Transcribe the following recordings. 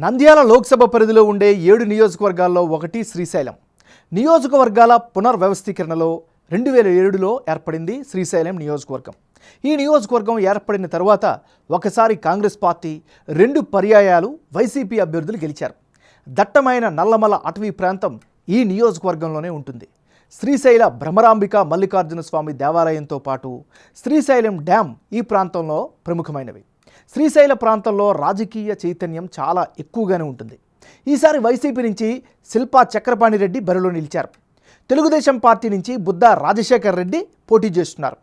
నంద్యాల లోక్సభ పరిధిలో ఉండే 7 నియోజకవర్గాల్లో ఒకటి శ్రీశైలం. నియోజకవర్గాల పునర్వ్యవస్థీకరణలో 2007లో ఏర్పడింది శ్రీశైలం నియోజకవర్గం. ఈ నియోజకవర్గం ఏర్పడిన తర్వాత ఒకసారి కాంగ్రెస్ పార్టీ, 2 పర్యాయాలు వైసీపీ అభ్యర్థులు గెలిచారు. దట్టమైన నల్లమల అటవీ ప్రాంతం ఈ నియోజకవర్గంలోనే ఉంటుంది. శ్రీశైల భ్రమరాంబిక మల్లికార్జున స్వామి దేవాలయంతో పాటు శ్రీశైలం డ్యామ్ ఈ ప్రాంతంలో ప్రముఖమైనవి. శ్రీశైల ప్రాంతంలో రాజకీయ చైతన్యం చాలా ఎక్కువగానే ఉంటుంది. ఈసారి వైసీపీ నుంచి శిల్పా చక్రపాణి రెడ్డి బరిలో నిలిచారు. తెలుగుదేశం పార్టీ నుంచి బుద్ధా రాజశేఖర్ రెడ్డి పోటీ చేస్తున్నారు.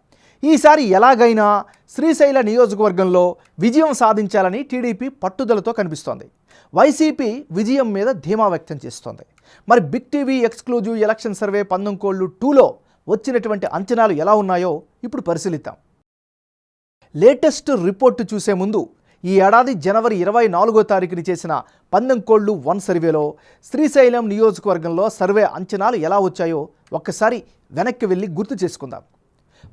ఈసారి ఎలాగైనా శ్రీశైల నియోజకవర్గంలో విజయం సాధించాలని టీడీపీ పట్టుదలతో కనిపిస్తోంది. వైసీపీ విజయం మీద ధీమా వ్యక్తం చేస్తోంది. మరి big TV exclusive election survey 19:2లో వచ్చినటువంటి అంచనాలు ఎలా ఉన్నాయో ఇప్పుడు పరిశీలిద్దాం. లేటెస్ట్ రిపోర్టు చూసే ముందు ఈ ఏడాది జనవరి 24వ తారీఖున చేసిన 19:1 సర్వేలో శ్రీశైలం నియోజకవర్గంలో సర్వే అంచనాలు ఎలా వచ్చాయో ఒక్కసారి వెనక్కి వెళ్ళి గుర్తు చేసుకుందాం.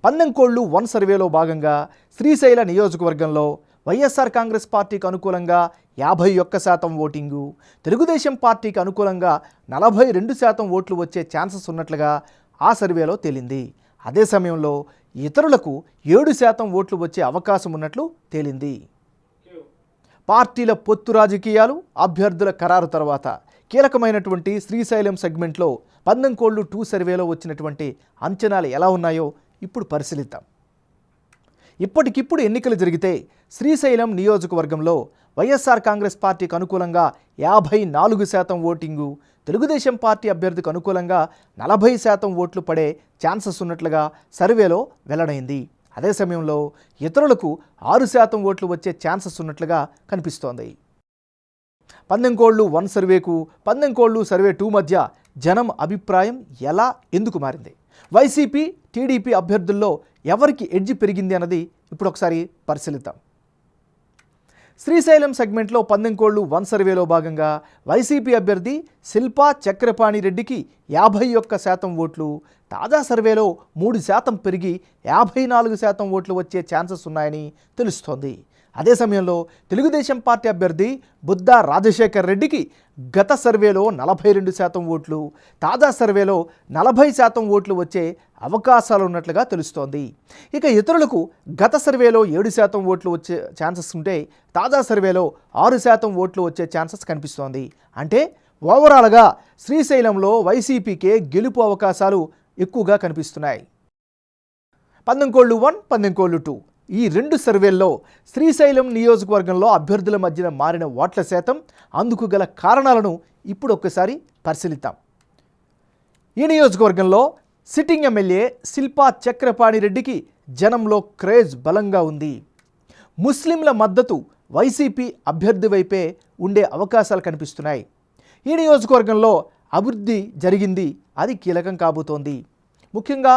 19:1 సర్వేలో భాగంగా శ్రీశైల నియోజకవర్గంలో వైఎస్ఆర్ కాంగ్రెస్ పార్టీకి అనుకూలంగా 51% ఓటింగు, తెలుగుదేశం పార్టీకి అనుకూలంగా 42% ఓట్లు వచ్చే ఛాన్సెస్ ఉన్నట్లుగా ఆ సర్వేలో తేలింది. అదే సమయంలో ఇతరులకు 7% ఓట్లు వచ్చే అవకాశం ఉన్నట్లు తేలింది. పార్టీల పొత్తు రాజకీయాలు, అభ్యర్థుల ఖరారు తర్వాత కీలకమైనటువంటి శ్రీశైలం సెగ్మెంట్లో 19:2 సర్వేలో వచ్చినటువంటి అంచనాలు ఎలా ఉన్నాయో ఇప్పుడు పరిశీలిద్దాం. ఇప్పటికిప్పుడు ఎన్నికలు జరిగితే శ్రీశైలం నియోజకవర్గంలో వైఎస్ఆర్ కాంగ్రెస్ పార్టీకి అనుకూలంగా 54% ఓటింగు, తెలుగుదేశం పార్టీ అభ్యర్థికి అనుకూలంగా 40% ఓట్లు పడే ఛాన్సెస్ ఉన్నట్లుగా సర్వేలో వెల్లడైంది. అదే సమయంలో ఇతరులకు 6% ఓట్లు వచ్చే ఛాన్సెస్ ఉన్నట్లుగా కనిపిస్తోంది. 19:1 సర్వేకు 19:2 సర్వే 2 మధ్య జనం అభిప్రాయం ఎలా, ఎందుకు మారింది? వైసీపీ, టీడీపీ అభ్యర్థుల్లో ఎవరికి ఎడ్జి పెరిగింది అన్నది ఇప్పుడు ఒకసారి పరిశీలిద్దాం. శ్రీశైలం సెగ్మెంట్లో 19:1 సర్వేలో భాగంగా వైసీపీ అభ్యర్థి శిల్పా చక్రపాణి రెడ్డికి 51% ఓట్లు, తాజా సర్వేలో 3% పెరిగి 54% ఓట్లు వచ్చే ఛాన్సెస్ ఉన్నాయని తెలుస్తోంది. అదే సమయంలో తెలుగుదేశం పార్టీ అభ్యర్థి బుద్ధా రాజశేఖర్ రెడ్డికి గత సర్వేలో 42% ఓట్లు, తాజా సర్వేలో 40% ఓట్లు వచ్చే అవకాశాలు ఉన్నట్లుగా తెలుస్తోంది. ఇక ఇతరులకు గత సర్వేలో 7% ఓట్లు వచ్చే ఛాన్సెస్ ఉంటే తాజా సర్వేలో 6% ఓట్లు వచ్చే ఛాన్సెస్ కనిపిస్తోంది. అంటే ఓవరాల్గా శ్రీశైలంలో వైసీపీకే గెలుపు అవకాశాలు ఎక్కువగా కనిపిస్తున్నాయి. 19:1, 19:2 ఈ 2 సర్వేల్లో శ్రీశైలం నియోజకవర్గంలో అభ్యర్థుల మధ్యన మారిన ఓట్ల శాతం, అందుకు గల కారణాలను ఇప్పుడు ఒక్కసారి పరిశీలిద్దాం. ఈ నియోజకవర్గంలో సిట్టింగ్ ఎమ్మెల్యే శిల్పా చక్రపాణి రెడ్డికి జనంలో క్రేజ్ బలంగా ఉంది. ముస్లింల మద్దతు వైసీపీ అభ్యర్థి వైపే ఉండే అవకాశాలు కనిపిస్తున్నాయి. ఈ నియోజకవర్గంలో అభివృద్ధి జరిగింది, అది కీలకం కాబోతోంది. ముఖ్యంగా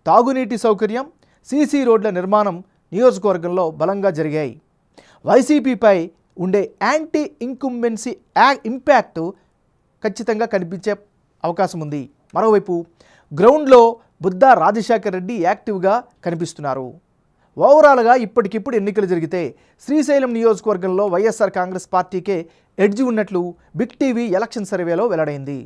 తాగునీటి సౌకర్యం, సీసీ రోడ్ల నిర్మాణం నియోజకవర్గంలో బలంగా జరిగాయి. వైసీపీపై ఉండే యాంటీ ఇంకంబెన్సీ ఇంపాక్ట్ ఖచ్చితంగా కనిపించే అవకాశం ఉంది. మరోవైపు గ్రౌండ్లో బుద్ధా రాజశేఖర్ రెడ్డి యాక్టివ్గా కనిపిస్తున్నారు. ఓవరాల్గా ఇప్పటికిప్పుడు ఎన్నికలు జరిగితే శ్రీశైలం నియోజకవర్గంలో వైఎస్ఆర్ కాంగ్రెస్ పార్టీకే ఎడ్జి ఉన్నట్లు బిగ్ టీవీ ఎలక్షన్ సర్వేలో వెల్లడైంది.